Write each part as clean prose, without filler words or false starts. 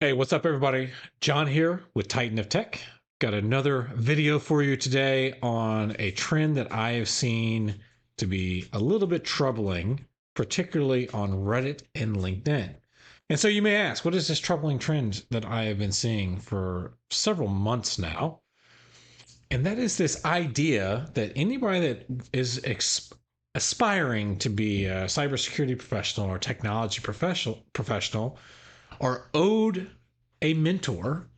Hey, what's up, everybody? John here with Titan of Tech. Got another video for you today on a trend that I have seen to be a little bit troubling, particularly on Reddit and LinkedIn. And so you may ask, what is this troubling trend that I have been seeing for several months now? And that is this idea that anybody that is aspiring to be a cybersecurity professional or technology professional are owed a mentor,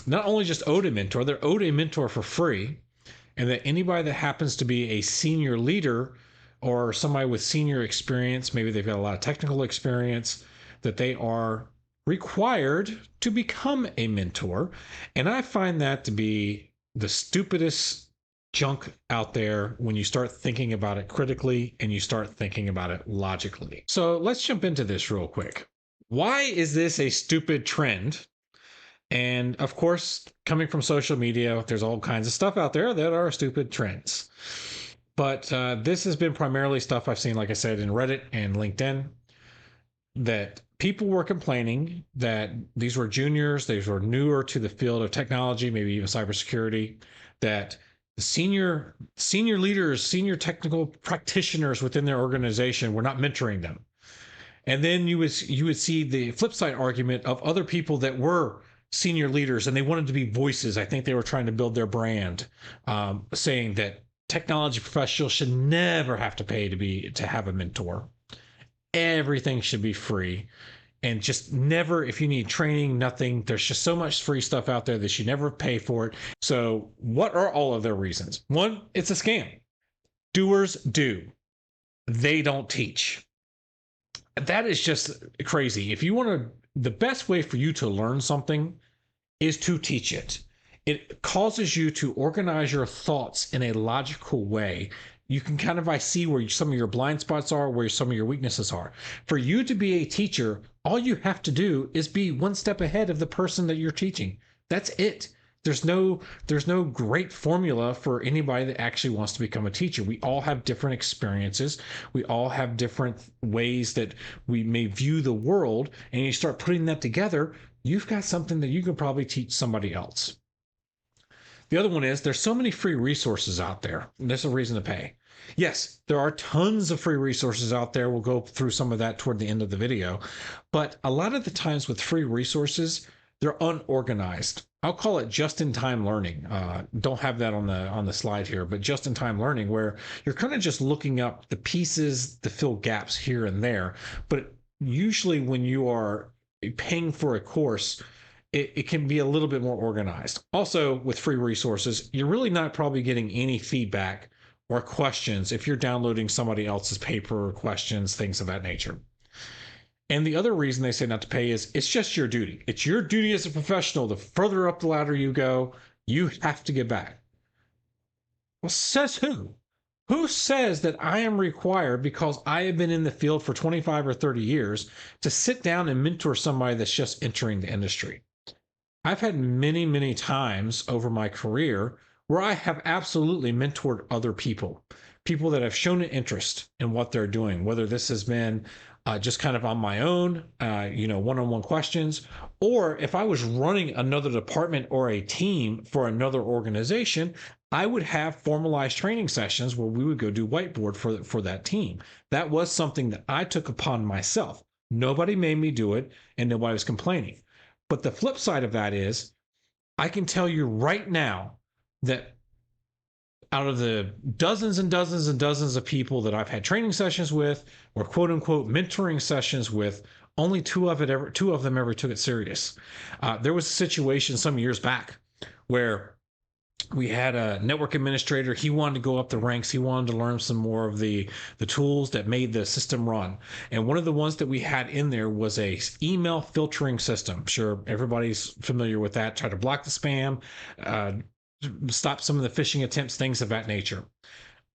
not only just owed a mentor, they're owed a mentor for free. And that anybody that happens to be a senior leader or somebody with senior experience, maybe they've got a lot of technical experience, that they are required to become a mentor. And I find that to be the stupidest junk out there when you start thinking about it critically and you start thinking about it logically. So let's jump into this real quick. Why is this a stupid trend? And of course, coming from social media, there's all kinds of stuff out there that are stupid trends. But this has been primarily stuff I've seen, like I said, in Reddit and LinkedIn, that people were complaining that these were juniors, these were newer to the field of technology, maybe even cybersecurity, that the senior leaders, senior technical practitioners within their organization were not mentoring them. And then you would see the flip side argument of other people that were senior leaders and they wanted to be voices. I think they were trying to build their brand, saying that technology professionals should never have to pay to have a mentor. Everything should be free, and just never, if you need training, nothing. There's just so much free stuff out there that you never pay for it. So, what are all of their reasons? One, it's a scam. Doers do. They don't teach. That is just crazy. If you want to, the best way for you to learn something is to teach it. It causes you to organize your thoughts in a logical way. You can kind of, I see where some of your blind spots are, where some of your weaknesses are. For you to be a teacher, all you have to do is be one step ahead of the person that you're teaching. That's it. There's no great formula for anybody that actually wants to become a teacher. We all have different experiences. We all have different ways that we may view the world, and you start putting that together, you've got something that you can probably teach somebody else. The other one is there's so many free resources out there. There's a reason to pay. Yes, there are tons of free resources out there. We'll go through some of that toward the end of the video. But a lot of the times with free resources, they're unorganized. I'll call it just-in-time learning. Don't have that on the slide here, but just-in-time learning, where you're kind of just looking up the pieces to fill gaps here and there. But usually, when you are paying for a course, it can be a little bit more organized. Also, with free resources, you're really not probably getting any feedback or questions if you're downloading somebody else's paper or questions, things of that nature. And the other reason they say not to pay is it's just your duty. It's your duty as a professional. The further up the ladder you go, you have to give back. Well, says who? Who says that I am required, because I have been in the field for 25 or 30 years, to sit down and mentor somebody that's just entering the industry? I've had many, many times over my career where I have absolutely mentored other people, people that have shown an interest in what they're doing, whether this has been just kind of on my own, one-on-one questions, or if I was running another department or a team for another organization, I would have formalized training sessions where we would go do whiteboard for that team. That was something that I took upon myself. Nobody made me do it, and nobody was complaining. But the flip side of that is, I can tell you right now that out of the dozens and dozens and dozens of people that I've had training sessions with, or quote unquote mentoring sessions with, only two of them ever took it serious. There was a situation some years back where we had a network administrator. He wanted to go up the ranks. He wanted to learn some more of the tools that made the system run. And one of the ones that we had in there was a email filtering system. I'm sure everybody's familiar with that. Try to block the spam, stop some of the phishing attempts, things of that nature.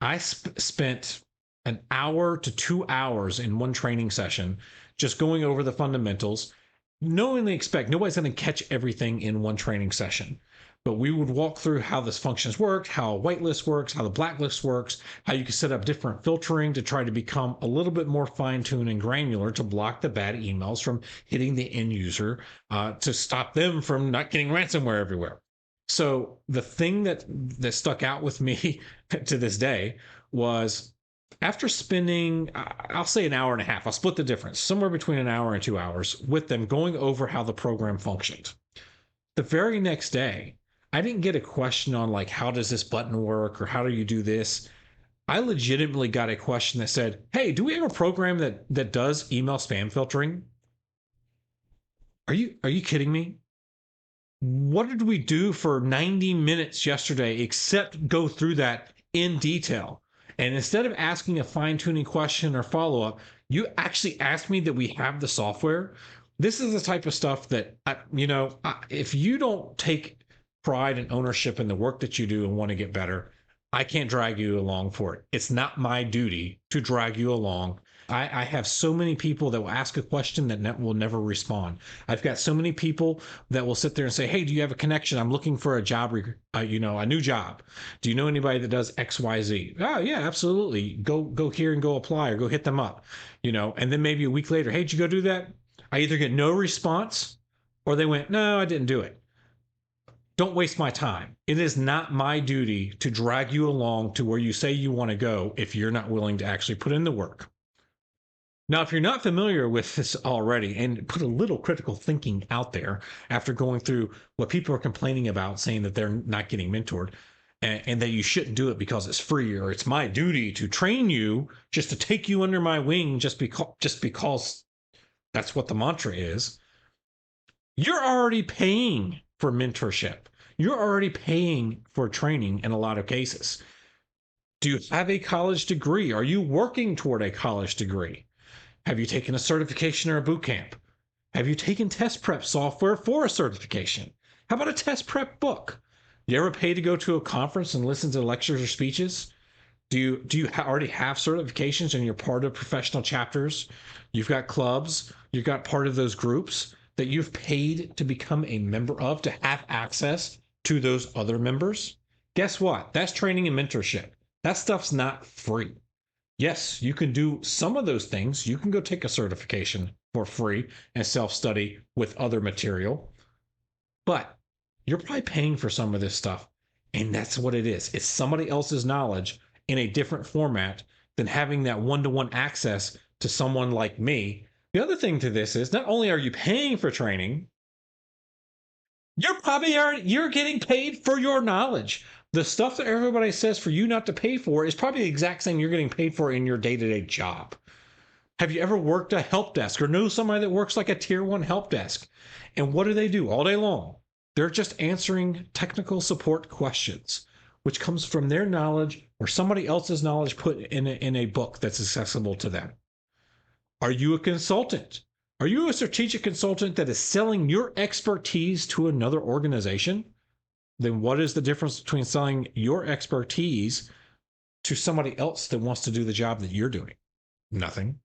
I spent an hour to 2 hours in one training session just going over the fundamentals. knowingly expect nobody's going to catch everything in one training session. But we would walk through how this functions worked, how a whitelist works, how the blacklist works, how you can set up different filtering to try to become a little bit more fine-tuned and granular to block the bad emails from hitting the end user, to stop them from not getting ransomware everywhere. So the thing that stuck out with me to this day was, after spending, I'll say an hour and a half, I'll split the difference, somewhere between an hour and 2 hours with them going over how the program functioned. The very next day, I didn't get a question on like, how does this button work or how do you do this? I legitimately got a question that said, hey, do we have a program that does email spam filtering? Are you kidding me? What did we do for 90 minutes yesterday except go through that in detail? And instead of asking a fine-tuning question or follow-up, you actually asked me that we have the software. This is the type of stuff that, if you don't take pride and ownership in the work that you do and want to get better, I can't drag you along for it. It's not my duty to drag you along. I have so many people that will ask a question that will never respond. I've got so many people that will sit there and say, hey, do you have a connection? I'm looking for a job, a new job. Do you know anybody that does XYZ? Oh, yeah, absolutely. Go here and go apply or go hit them up. And then maybe a week later, hey, did you go do that? I either get no response or they went, no, I didn't do it. Don't waste my time. It is not my duty to drag you along to where you say you want to go if you're not willing to actually put in the work. Now, if you're not familiar with this already, and put a little critical thinking out there after going through what people are complaining about, saying that they're not getting mentored and that you shouldn't do it because it's free, or it's my duty to train you just to take you under my wing just because that's what the mantra is. You're already paying for mentorship. You're already paying for training in a lot of cases. Do you have a college degree? Are you working toward a college degree? Have you taken a certification or a boot camp? Have you taken test prep software for a certification? How about a test prep book? You ever pay to go to a conference and listen to lectures or speeches? Do you already have certifications and you're part of professional chapters? You've got clubs, you've got part of those groups that you've paid to become a member of to have access to those other members? Guess what? That's training and mentorship. That stuff's not free. Yes, you can do some of those things. You can go take a certification for free and self-study with other material, but you're probably paying for some of this stuff. And that's what it is. It's somebody else's knowledge in a different format than having that one-to-one access to someone like me. The other thing to this is, not only are you paying for training, you're getting paid for your knowledge. The stuff that everybody says for you not to pay for is probably the exact same you're getting paid for in your day-to-day job. Have you ever worked a help desk or know somebody that works like a tier 1 help desk? And what do they do all day long? They're just answering technical support questions, which comes from their knowledge or somebody else's knowledge put in a book that's accessible to them. Are you a consultant? Are you a strategic consultant that is selling your expertise to another organization? Then what is the difference between selling your expertise to somebody else that wants to do the job that you're doing? Nothing.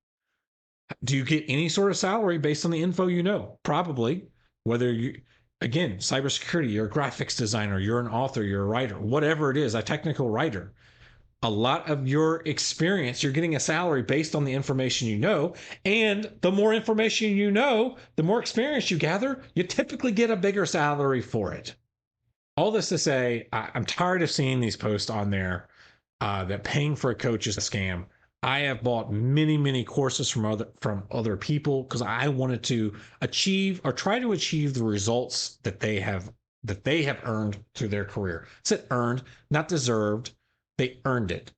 Do you get any sort of salary based on the info you know? Probably. Whether you, again, cybersecurity, you're a graphics designer, you're an author, you're a writer, whatever it is, a technical writer. A lot of your experience, you're getting a salary based on the information you know. And the more information you know, the more experience you gather, you typically get a bigger salary for it. All this to say, I'm tired of seeing these posts on there that paying for a coach is a scam. I have bought many courses from other people because I wanted to achieve or try to achieve the results that they have earned through their career. I said earned, not deserved. They earned it.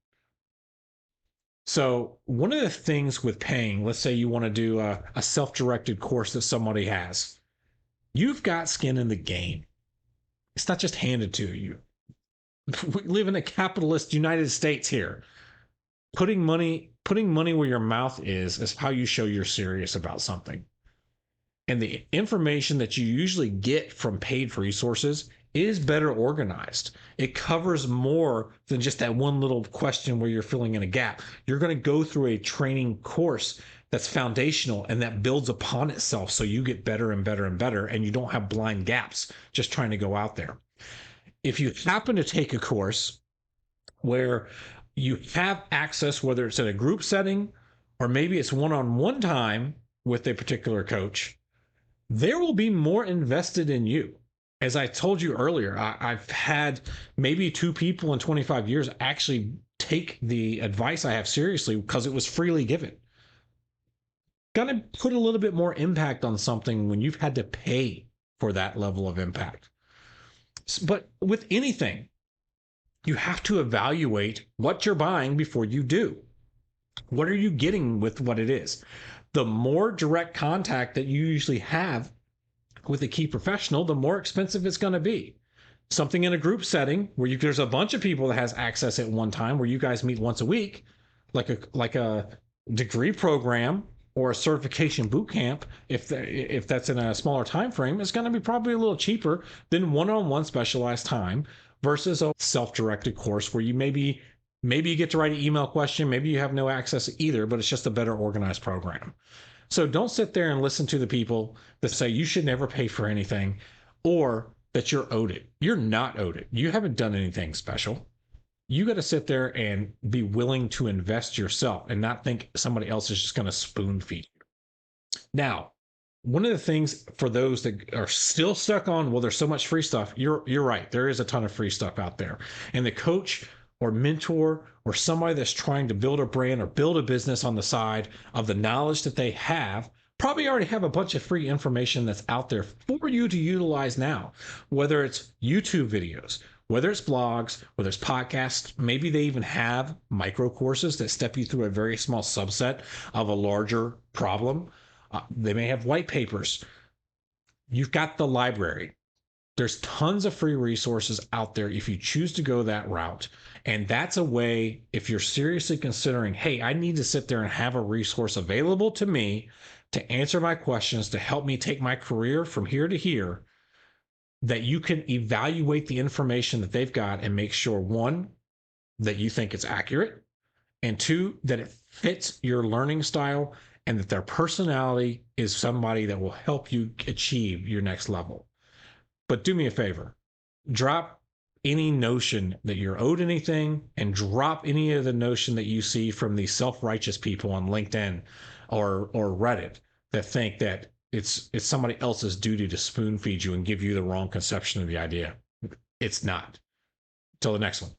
So one of the things with paying, let's say you want to do a self-directed course that somebody has, you've got skin in the game. It's not just handed to you. We live in a capitalist United States here. Putting money where your mouth is how you show you're serious about something. And the information that you usually get from paid resources is better organized. It covers more than just that one little question where you're filling in a gap. You're going to go through a training course that's foundational and that builds upon itself so you get better and better and better and you don't have blind gaps just trying to go out there. If you happen to take a course where you have access, whether it's in a group setting or maybe it's one-on-one time with a particular coach, there will be more invested in you. As I told you earlier, I've had maybe 2 people in 25 years actually take the advice I have seriously because it was freely given. Got to put a little bit more impact on something when you've had to pay for that level of impact. But with anything, you have to evaluate what you're buying before you do. What are you getting with what it is? The more direct contact that you usually have with a key professional, the more expensive it's going to be. Something in a group setting where there's a bunch of people that has access at one time, where you guys meet once a week, like a degree program or a certification boot camp, if that's in a smaller time frame, is going to be probably a little cheaper than one-on-one specialized time versus a self-directed course where you maybe you get to write an email question, maybe you have no access either, but it's just a better organized program. So don't sit there and listen to the people that say you should never pay for anything or that you're owed it. You're not owed it. You haven't done anything special. You got to sit there and be willing to invest yourself and not think somebody else is just going to spoon feed you. Now, one of the things for those that are still stuck on, well, there's so much free stuff. You're right. There is a ton of free stuff out there. And the coach or mentor or somebody that's trying to build a brand or build a business on the side of the knowledge that they have probably already have a bunch of free information that's out there for you to utilize now, whether it's YouTube videos, whether it's blogs, whether it's podcasts. Maybe they even have micro courses that step you through a very small subset of a larger problem. They may have white papers. You've got the library. There's tons of free resources out there if you choose to go that route. And that's a way, if you're seriously considering, hey, I need to sit there and have a resource available to me to answer my questions, to help me take my career from here to here, that you can evaluate the information that they've got and make sure, one, that you think it's accurate, and two, that it fits your learning style and that their personality is somebody that will help you achieve your next level. But do me a favor, drop any notion that you're owed anything and drop any of the notion that you see from these self-righteous people on LinkedIn or Reddit that think that it's somebody else's duty to spoon feed you and give you the wrong conception of the idea. It's not. Till the next one.